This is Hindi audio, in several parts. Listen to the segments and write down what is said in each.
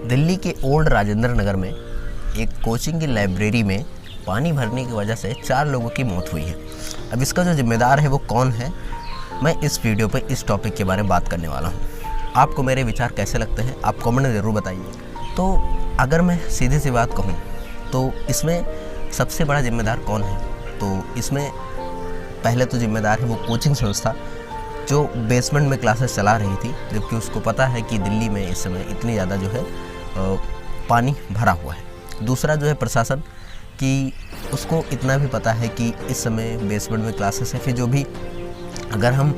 दिल्ली के ओल्ड राजेंद्र नगर में एक कोचिंग की लाइब्रेरी में पानी भरने की वजह से 4 लोगों की मौत हुई है। अब इसका जो जिम्मेदार है वो कौन है, मैं इस वीडियो पर इस टॉपिक के बारे में बात करने वाला हूँ। आपको मेरे विचार कैसे लगते हैं आप कमेंट में ज़रूर बताइए। तो अगर मैं सीधी सी बात कहूँ तो इसमें सबसे बड़ा जिम्मेदार कौन है, तो इसमें पहले तो जिम्मेदार है वो कोचिंग संस्था जो बेसमेंट में क्लासेस चला रही थी, जबकि उसको पता है कि दिल्ली में इस समय इतनी ज़्यादा जो है पानी भरा हुआ है। दूसरा जो है प्रशासन कि उसको इतना भी पता है कि इस समय बेसमेंट में क्लासेस है, फिर जो भी अगर हम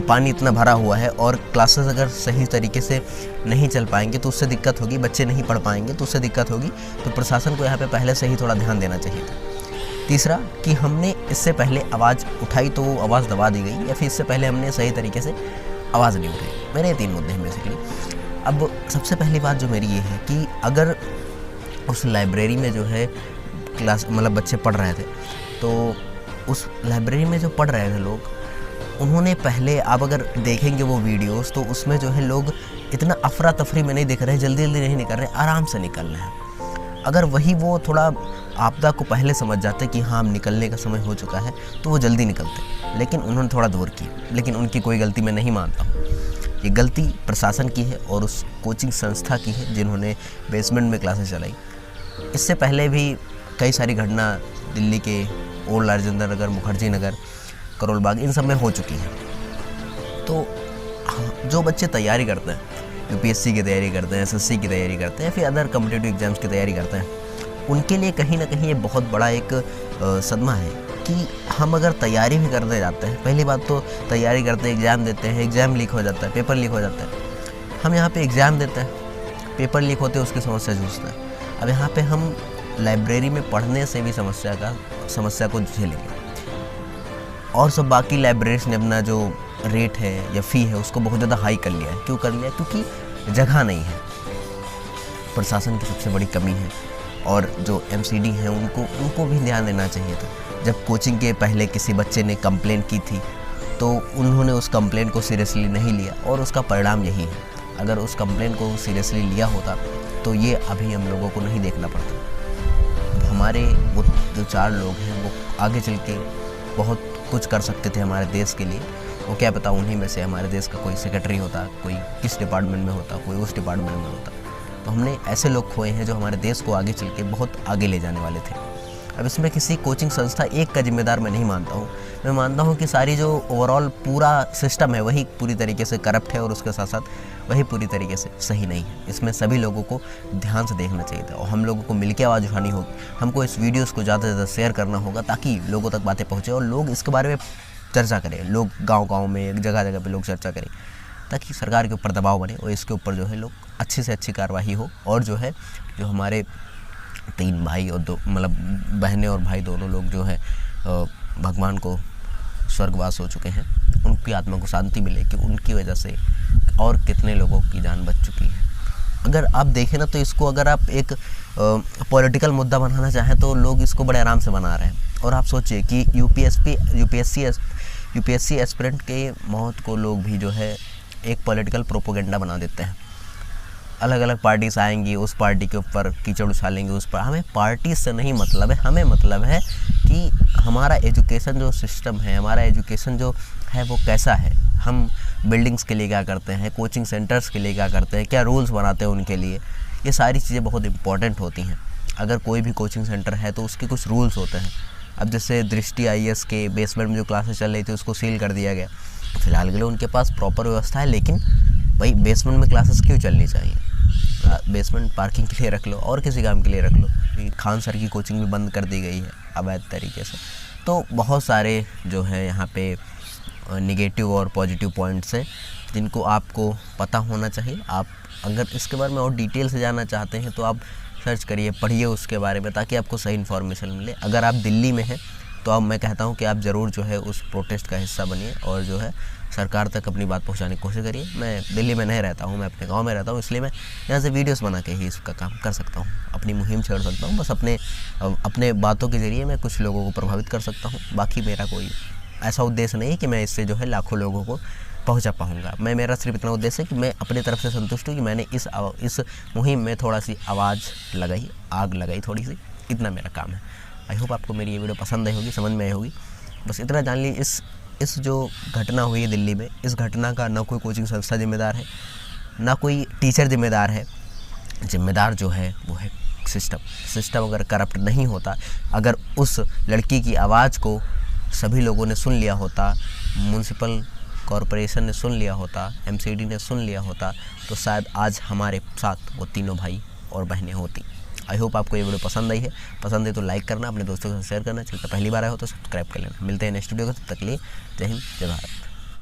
पानी इतना भरा हुआ है और क्लासेस अगर सही तरीके से नहीं चल पाएंगे तो उससे दिक्कत होगी, बच्चे नहीं पढ़ पाएंगे तो उससे दिक्कत होगी। तो प्रशासन को यहाँ पे पहले से ही थोड़ा ध्यान देना चाहिए था। तीसरा कि हमने इससे पहले आवाज़ उठाई तो वो आवाज़ दबा दी गई, या फिर इससे पहले हमने सही तरीके से आवाज़ नहीं उठाई। मेरे 3 मुद्दे हैं बेसिकली। अब सबसे पहली बात जो मेरी ये है कि अगर उस लाइब्रेरी में जो है क्लास मतलब बच्चे पढ़ रहे थे, तो उस लाइब्रेरी में जो पढ़ रहे थे लोग, उन्होंने पहले, आप अगर देखेंगे वो वीडियोस तो उसमें जो है लोग इतना अफरा तफरी में नहीं दिख रहे, जल्दी जल्दी नहीं निकल रहे, आराम से निकल रहे हैं। अगर वही वो थोड़ा आपदा को पहले समझ जाते कि हाँ निकलने का समय हो चुका है तो वो जल्दी निकलते, लेकिन उन्होंने थोड़ा देर की। लेकिन उनकी कोई गलती मैं नहीं मानता हूँ, ये गलती प्रशासन की है और उस कोचिंग संस्था की है जिन्होंने बेसमेंट में क्लासेस चलाई। इससे पहले भी कई सारी घटना दिल्ली के ओल्ड राजेंद्र नगर, मुखर्जी नगर, करोल बाग, इन सब में हो चुकी है। तो जो बच्चे तैयारी करते हैं, यूपीएससी की तैयारी करते हैं, एसएससी की तैयारी करते हैं, फिर अदर कॉम्पिटिटिव एग्जाम्स की तैयारी करते हैं, उनके लिए कहीं ना कहीं ये बहुत बड़ा एक सदमा है कि हम अगर तैयारी भी करते जाते हैं, पहली बात तो तैयारी करते हैं, एग्ज़ाम देते हैं, एग्ज़ाम लीक हो जाता है, पेपर लीक हो जाता है। हम यहाँ पे एग्ज़ाम देते हैं, पेपर लीक होते हैं, उसकी समस्या जूझते हैं। अब यहाँ पे हम लाइब्रेरी में पढ़ने से भी समस्या को झेलेंगे। और सब बाकी लाइब्रेरीज ने अपना जो रेट है या फ़ी है उसको बहुत ज़्यादा हाई कर लिया है। क्यों कर लिया? क्योंकि जगह नहीं है। प्रशासन की सबसे बड़ी कमी है, और जो एमसीडी हैं उनको भी ध्यान देना चाहिए था। जब कोचिंग के पहले किसी बच्चे ने कंप्लेंट की थी तो उन्होंने उस कंप्लेंट को सीरियसली नहीं लिया, और उसका परिणाम यही है। अगर उस कंप्लेंट को सीरियसली लिया होता तो ये अभी हम लोगों को नहीं देखना पड़ता। हमारे वो जो 4 लोग हैं वो आगे चल के बहुत कुछ कर सकते थे हमारे देश के लिए। वो क्या पता उन्हीं में से हमारे देश का कोई सेक्रेटरी होता, कोई किस डिपार्टमेंट में होता, कोई उस डिपार्टमेंट में होता। तो हमने ऐसे लोग खोए हैं जो हमारे देश को आगे चल के बहुत आगे ले जाने वाले थे। अब इसमें किसी कोचिंग संस्था एक का जिम्मेदार मैं नहीं मानता हूँ। मैं मानता हूँ कि सारी जो ओवरऑल पूरा सिस्टम है वही पूरी तरीके से करप्ट है, और उसके साथ साथ वही पूरी तरीके से सही नहीं है। इसमें सभी लोगों को ध्यान से देखना चाहिए था, और हम लोगों को मिलकर आवाज़ उठानी होगी। हमको इस वीडियोस को ज़्यादा से ज़्यादा शेयर करना होगा ताकि लोगों तक बातें पहुँचे और लोग इसके बारे में चर्चा करें। लोग गाँव में, जगह जगह पर लोग चर्चा करें, ताकि सरकार के ऊपर दबाव बने और इसके ऊपर जो है लोग अच्छी से अच्छी कार्रवाई हो। और जो है जो हमारे 3 भाई और 2 मतलब बहनें और भाई दोनों लोग जो है भगवान को स्वर्गवास हो चुके हैं, उनकी आत्मा को शांति मिले कि उनकी वजह से और कितने लोगों की जान बच चुकी है। अगर आप देखें ना तो इसको अगर आप एक पॉलिटिकल मुद्दा बनाना चाहें तो लोग इसको बड़े आराम से बना रहे हैं। और आप सोचिए कि यूपीएससी एस्पिरेंट के मौत को लोग भी जो है एक पॉलिटिकल प्रोपोगेंडा बना देते हैं। अलग अलग पार्टीज आएंगी, उस पार्टी के ऊपर कीचड़ उछालेंगे, उस पर। हमें पार्टी से नहीं मतलब है, हमें मतलब है कि हमारा एजुकेशन जो सिस्टम है, हमारा एजुकेशन जो है वो कैसा है। हम बिल्डिंग्स के लिए क्या करते हैं, कोचिंग सेंटर्स के लिए क्या करते हैं, क्या रूल्स बनाते हैं उनके लिए, ये सारी चीज़ें बहुत इंपॉर्टेंट होती हैं। अगर कोई भी कोचिंग सेंटर है तो उसके कुछ रूल्स होते हैं। अब जैसे दृष्टि आईएएस के बेसमेंट में जो क्लासेस चल रही थी उसको सील कर दिया गया। फिलहाल के लिए उनके पास प्रॉपर व्यवस्था है, लेकिन भाई बेसमेंट में क्लासेस क्यों चलनी चाहिए? बेसमेंट पार्किंग के लिए रख लो और किसी काम के लिए रख लो। खान सर की कोचिंग भी बंद कर दी गई है अवैध तरीके से। तो बहुत सारे जो है यहाँ पे नेगेटिव और पॉजिटिव पॉइंट्स हैं जिनको आपको पता होना चाहिए। आप अगर इसके बारे में और डिटेल से जानना चाहते हैं तो आप सर्च करिए, पढ़िए उसके बारे में, ताकि आपको सही इन्फॉर्मेशन मिले। अगर आप दिल्ली में हैं तो अब मैं कहता हूँ कि आप ज़रूर जो है उस प्रोटेस्ट का हिस्सा बनिए और जो है सरकार तक अपनी बात पहुँचाने की कोशिश करिए। मैं दिल्ली में नहीं रहता हूँ, मैं अपने गांव में रहता हूँ, इसलिए मैं यहाँ से वीडियोस बना के ही इसका काम कर सकता हूँ, अपनी मुहिम छेड़ सकता हूँ। बस अपने बातों के ज़रिए मैं कुछ लोगों को प्रभावित कर सकता हूँ। बाकी मेरा कोई ऐसा उद्देश्य नहीं है कि मैं इससे जो है लाखों लोगों को पहुंचा पाऊंगा। मैं मेरा सिर्फ इतना उद्देश्य है कि मैं अपनी तरफ से संतुष्ट हूँ कि मैंने इस मुहिम में थोड़ा सी आवाज़ लगाई, आग लगाई थोड़ी सी, इतना मेरा काम है। आई होप आपको मेरी ये वीडियो पसंद आई होगी, समझ में आई होगी। बस इतना जान ली, इस जो घटना हुई है दिल्ली में, इस घटना का ना कोई कोचिंग संस्था जिम्मेदार है, ना कोई टीचर जिम्मेदार है। जिम्मेदार जो है वो है सिस्टम अगर करप्ट नहीं होता, अगर उस लड़की की आवाज़ को सभी लोगों ने सुन लिया होता, म्यूनसिपल कॉरपोरेशन ने सुन लिया होता, एमसीडी ने सुन लिया होता, तो शायद आज हमारे साथ वो तीनों भाई और बहनें होती। आई होप आपको ये वीडियो पसंद आई है। पसंद है तो लाइक करना, अपने दोस्तों के साथ शेयर करना, चलता पहली बार आए हो तो सब्सक्राइब कर लेना। मिलते हैं नेक्स्ट वीडियो को, तब तक के लिए जय हिंद, जय भारत।